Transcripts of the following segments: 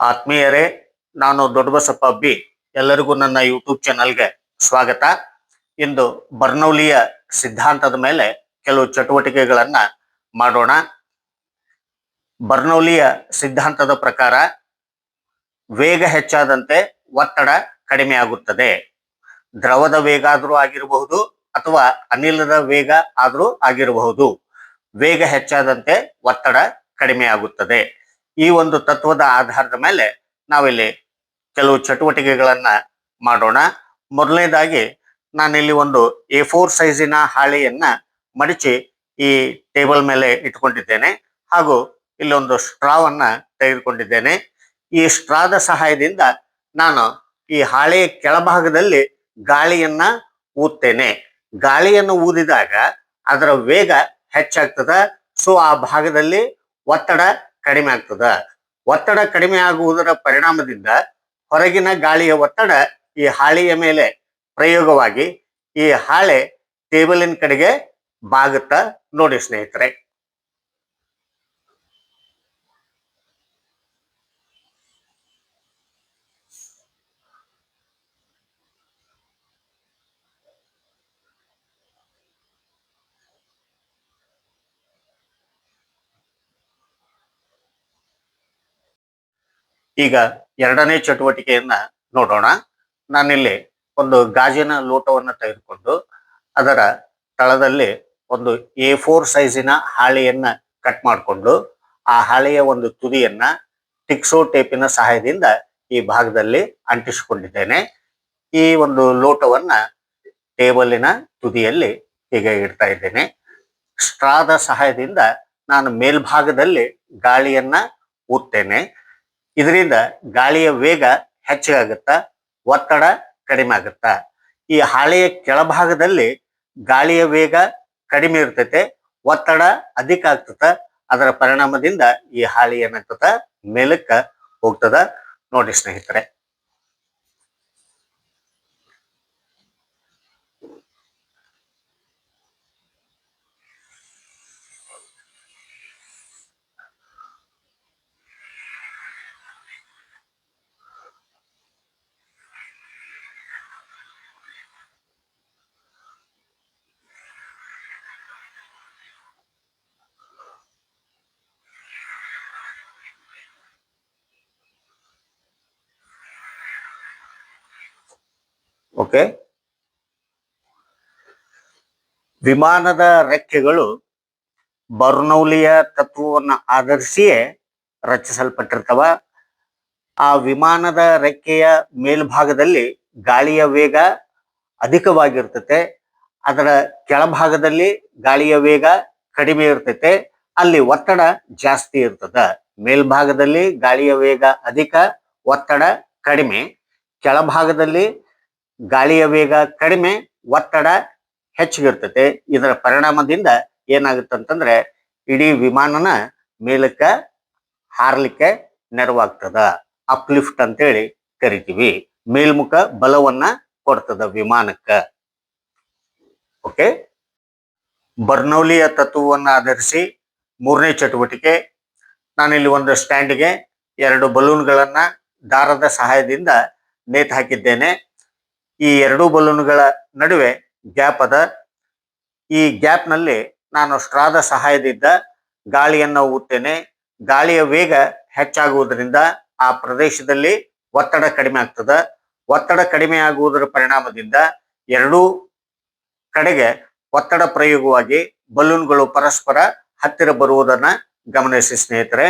ಆತ್ಮೀಯರೇ, ನಾನು ದೊಡ್ಡಬಸಪ್ಪ ಬಿ. ಎಲ್ಲರಿಗೂ ನನ್ನ ಯೂಟ್ಯೂಬ್ ಚಾನಲ್ಗೆ ಸ್ವಾಗತ. ಇಂದು ಬರ್ನೌಲಿಯ ಸಿದ್ಧಾಂತದ ಮೇಲೆ ಕೆಲವು ಚಟುವಟಿಕೆಗಳನ್ನ ಮಾಡೋಣ. ಬರ್ನೌಲಿಯ ಸಿದ್ಧಾಂತದ ಪ್ರಕಾರ ವೇಗ ಹೆಚ್ಚಾದಂತೆ ಒತ್ತಡ ಕಡಿಮೆ ಆಗುತ್ತದೆ. ದ್ರವದ ವೇಗ ಆದರೂ ಆಗಿರಬಹುದು ಅಥವಾ ಅನಿಲದ ವೇಗ ಆದರೂ ಆಗಿರಬಹುದು. ವೇಗ ಹೆಚ್ಚಾದಂತೆ ಒತ್ತಡ ಕಡಿಮೆ ಆಗುತ್ತದೆ. ಈ ಒಂದು ತತ್ವದ ಆಧಾರದ ಮೇಲೆ ನಾವಿಲ್ಲಿ ಕೆಲವು ಚಟುವಟಿಕೆಗಳನ್ನ ಮಾಡೋಣ. ಮೊದಲನೇದಾಗಿ ನಾನಿಲ್ಲಿ ಒಂದು A4 ಸೈಜಿನ ಹಾಳೆಯನ್ನ ಮಡಚಿ ಈ ಟೇಬಲ್ ಮೇಲೆ ಇಟ್ಕೊಂಡಿದ್ದೇನೆ. ಹಾಗೂ ಇಲ್ಲೊಂದು ಸ್ಟ್ರಾವನ್ನ ತೆಗೆದುಕೊಂಡಿದ್ದೇನೆ. ಈ ಸ್ಟ್ರಾದ ಸಹಾಯದಿಂದ ನಾನು ಈ ಹಾಳೆಯ ಕೆಳಭಾಗದಲ್ಲಿ ಗಾಳಿಯನ್ನ ಊದ್ತೇನೆ. ಗಾಳಿಯನ್ನು ಊದಿದಾಗ ಅದರ ವೇಗ ಹೆಚ್ಚಾಗ್ತದ. ಸೊ ಆ ಭಾಗದಲ್ಲಿ ಒತ್ತಡ ಕಡಿಮೆ ಆಗ್ತದ. ಒತ್ತಡ ಕಡಿಮೆ ಆಗುವುದರ ಪರಿಣಾಮದಿಂದ ಹೊರಗಿನ ಗಾಳಿಯ ಒತ್ತಡ ಈ ಹಾಳೆಯ ಮೇಲೆ ಪ್ರಯೋಗವಾಗಿ ಈ ಹಾಳೆ ಟೇಬಲಿನ ಕಡೆಗೆ ಬಾಗುತ್ತಾ ನೋಡಿ ಸ್ನೇಹಿತರೆ. ಈಗ ಎರಡನೇ ಚಟುವಟಿಕೆಯನ್ನ ನೋಡೋಣ. ನಾನಿಲ್ಲಿ ಒಂದು ಗಾಜಿನ ಲೋಟವನ್ನು ತೆಗೆದುಕೊಂಡು ಅದರ ತಳದಲ್ಲಿ ಒಂದು A4 ಸೈಜಿನ ಹಾಳೆಯನ್ನ ಕಟ್ ಮಾಡಿಕೊಂಡು ಆ ಹಾಳೆಯ ಒಂದು ತುದಿಯನ್ನ ಟಿಕ್ಸೋ ಟೇಪಿನ ಸಹಾಯದಿಂದ ಈ ಭಾಗದಲ್ಲಿ ಅಂಟಿಸಿಕೊಂಡಿದ್ದೇನೆ. ಈ ಒಂದು ಲೋಟವನ್ನ ಟೇಬಲಿನ ತುದಿಯಲ್ಲಿ ಹೀಗೆ ಇಡ್ತಾ ಇದ್ದೇನೆ. ಸ್ಟ್ರಾದ ಸಹಾಯದಿಂದ ನಾನು ಮೇಲ್ಭಾಗದಲ್ಲಿ ಗಾಳಿಯನ್ನ ಊದ್ತೇನೆ. ಇದರಿಂದ ಗಾಳಿಯ ವೇಗ ಹೆಚ್ಚಾಗುತ್ತಾ, ಒತ್ತಡ ಕಡಿಮೆ ಆಗುತ್ತಾ. ಈ ಹಾಳೆಯ ಕೆಳಭಾಗದಲ್ಲಿ ಗಾಳಿಯ ವೇಗ ಕಡಿಮೆ ಇರ್ತೈತೆ, ಒತ್ತಡ ಅಧಿಕ ಆಗ್ತದ. ಅದರ ಪರಿಣಾಮದಿಂದ ಈ ಹಾಳೆ ಏನಾಗ್ತದ, ಮೇಲಕ್ಕ ಹೋಗ್ತದ ನೋಡಿ ಸ್ನೇಹಿತರೆ. ಓಕೆ. ವಿಮಾನದ ರೆಕ್ಕೆಗಳು ಬರ್ನೌಲಿಯ ತತ್ವವನ್ನು ಆಧರಿಸಿಯೇ ರಚಿಸಲ್ಪಟ್ಟಿರ್ತವ. ಆ ವಿಮಾನದ ರೆಕ್ಕೆಯ ಮೇಲ್ಭಾಗದಲ್ಲಿ ಗಾಳಿಯ ವೇಗ ಅಧಿಕವಾಗಿರ್ತತೆ, ಅದರ ಕೆಳಭಾಗದಲ್ಲಿ ಗಾಳಿಯ ವೇಗ ಕಡಿಮೆ ಇರ್ತೈತೆ. ಅಲ್ಲಿ ಒತ್ತಡ ಜಾಸ್ತಿ ಇರ್ತದ. ಮೇಲ್ಭಾಗದಲ್ಲಿ ಗಾಳಿಯ ವೇಗ ಅಧಿಕ, ಒತ್ತಡ ಕಡಿಮೆ. ಕೆಳಭಾಗದಲ್ಲಿ ಗಾಳಿಯ ವೇಗ ಕಡಿಮೆ, ಒತ್ತಡ ಹೆಚ್ಚಿಗಿರ್ತತೆ. ಇದರ ಪರಿಣಾಮದಿಂದ ಏನಾಗುತ್ತಂತಂದ್ರೆ ಇಡೀ ವಿಮಾನನ ಮೇಲಕ್ಕ ಹಾರ್ಲಿಕ್ಕೆ ನೆರವಾಗ್ತದ. ಅಪ್ಲಿಫ್ಟ್ ಅಂತೇಳಿ ಕರಿತೀವಿ. ಮೇಲ್ಮುಖ ಬಲವನ್ನ ಕೊಡ್ತದ ವಿಮಾನಕ್ಕ. ಓಕೆ. ಬರ್ನೌಲಿಯ ತತ್ವವನ್ನ ಆಧರಿಸಿ ಮೂರನೇ ಚಟುವಟಿಕೆ, ನಾನಿಲ್ಲಿ ಒಂದು ಸ್ಟ್ಯಾಂಡ್ಗೆ ಎರಡು ಬಲೂನ್ಗಳನ್ನ ದಾರದ ಸಹಾಯದಿಂದ ನೇತು ಹಾಕಿದ್ದೇನೆ. ಈ ಎರಡು ಬಲೂನ್ಗಳ ನಡುವೆ ಗ್ಯಾಪ್ ಅದ. ಈ ಗ್ಯಾಪ್ ನಲ್ಲಿ ನಾನು ಸ್ಟ್ರಾದ ಸಹಾಯದಿಂದ ಗಾಳಿಯನ್ನ ಊದ್ತೇನೆ. ಗಾಳಿಯ ವೇಗ ಹೆಚ್ಚಾಗುವುದರಿಂದ ಆ ಪ್ರದೇಶದಲ್ಲಿ ಒತ್ತಡ ಕಡಿಮೆ ಆಗ್ತದ. ಒತ್ತಡ ಕಡಿಮೆ ಆಗುವುದರ ಪರಿಣಾಮದಿಂದ ಎರಡೂ ಕಡೆಗೆ ಒತ್ತಡ ಪ್ರಯೋಗವಾಗಿ ಬಲೂನ್ಗಳು ಪರಸ್ಪರ ಹತ್ತಿರ ಬರುವುದನ್ನ ಗಮನಿಸಿ ಸ್ನೇಹಿತರೆ.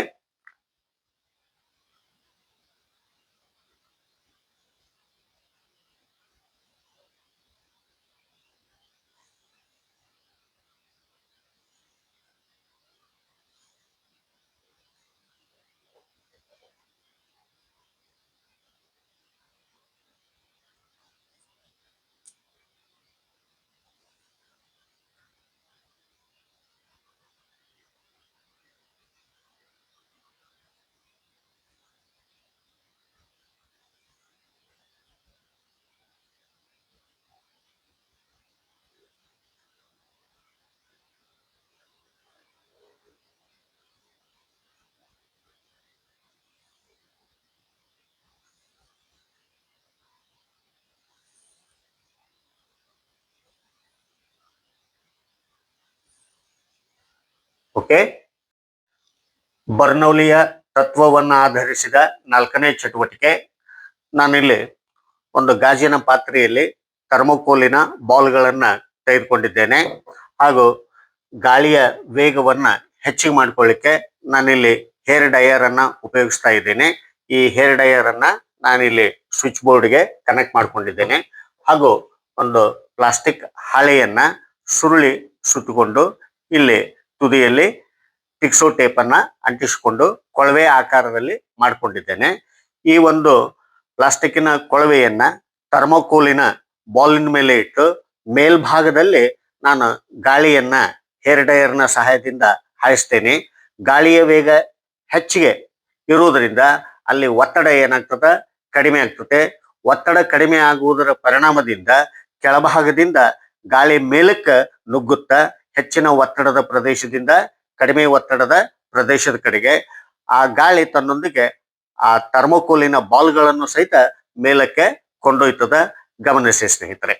ಓಕೆ. ಬರ್ನೌಲಿಯ ತತ್ವವನ್ನು ಆಧರಿಸಿದ 4ನೇ ಚಟುವಟಿಕೆ, ನಾನಿಲ್ಲಿ ಒಂದು ಗಾಜಿನ ಪಾತ್ರೆಯಲ್ಲಿ ಥರ್ಮೋಕೋಲಿನ ಬಾಲ್ಗಳನ್ನ ತೆಗೆದುಕೊಂಡಿದ್ದೇನೆ. ಹಾಗೂ ಗಾಳಿಯ ವೇಗವನ್ನ ಹೆಚ್ಚಿಗೆ ಮಾಡ್ಕೊಳ್ಳಿಕ್ಕೆ ನಾನಿಲ್ಲಿ ಹೇರ್ ಡಯರ್ ಅನ್ನ ಉಪಯೋಗಿಸ್ತಾ ಇದ್ದೇನೆ. ಈ ಹೇರ್ ಡಯರ್ ಅನ್ನ ನಾನಿಲ್ಲಿ ಸ್ವಿಚ್ ಬೋರ್ಡ್ಗೆ ಕನೆಕ್ಟ್ ಮಾಡ್ಕೊಂಡಿದ್ದೇನೆ. ಹಾಗೂ ಒಂದು ಪ್ಲಾಸ್ಟಿಕ್ ಹಾಳೆಯನ್ನ ಸುರುಳಿ ಸುತ್ತಕೊಂಡು ಇಲ್ಲಿ ತುದಿಯಲ್ಲಿ ಟಿಕ್ಸೋ ಟೇಪ್ ಅನ್ನ ಅಂಟಿಸಿಕೊಂಡು ಕೊಳವೆ ಆಕಾರದಲ್ಲಿ ಮಾಡಿಕೊಂಡಿದ್ದೇನೆ. ಈ ಒಂದು ಪ್ಲಾಸ್ಟಿಕ್ಕಿನ ಕೊಳವೆಯನ್ನ ಥರ್ಮೋಕೋಲಿನ ಬಾಲಿನ ಮೇಲೆ ಇಟ್ಟು ಮೇಲ್ಭಾಗದಲ್ಲಿ ನಾನು ಗಾಳಿಯನ್ನ ಹೇರ್ ಡಯರ್ನ ಸಹಾಯದಿಂದ ಹಾಯಿಸ್ತೇನೆ. ಗಾಳಿಯ ವೇಗ ಹೆಚ್ಚಿಗೆ ಇರುವುದರಿಂದ ಅಲ್ಲಿ ಒತ್ತಡ ಏನಾಗ್ತದ, ಕಡಿಮೆ ಆಗ್ತದೆ. ಒತ್ತಡ ಕಡಿಮೆ ಆಗುವುದರ ಪರಿಣಾಮದಿಂದ ಕೆಳಭಾಗದಿಂದ ಗಾಳಿ ಮೇಲಕ್ಕೆ ನುಗ್ಗುತ್ತಾ ಹೆಚ್ಚಿನ ಒತ್ತಡದ ಪ್ರದೇಶದಿಂದ ಕಡಿಮೆ ಒತ್ತಡದ ಪ್ರದೇಶದ ಕಡೆಗೆ ಆ ಗಾಳಿ ತನ್ನೊಂದಿಗೆ ಆ ಥರ್ಮೋಕೋಲಿನ ಬಾಲ್ಗಳನ್ನು ಸಹಿತ ಮೇಲಕ್ಕೆ ಕೊಂಡೊಯ್ತದ. ಗಮನಿಸಿ ಸ್ನೇಹಿತರೆ.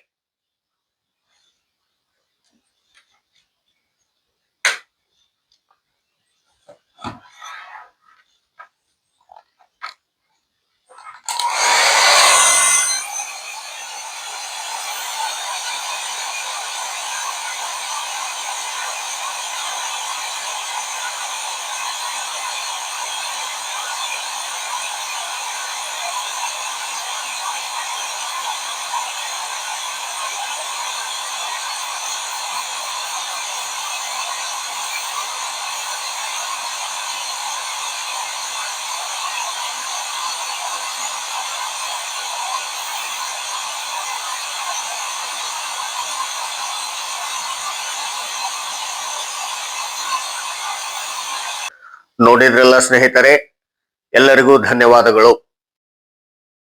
ನೋಡಿದ್ರಲ್ಲ ಸ್ನೇಹಿತರೆ, ಎಲ್ಲರಿಗೂ ಧನ್ಯವಾದಗಳು.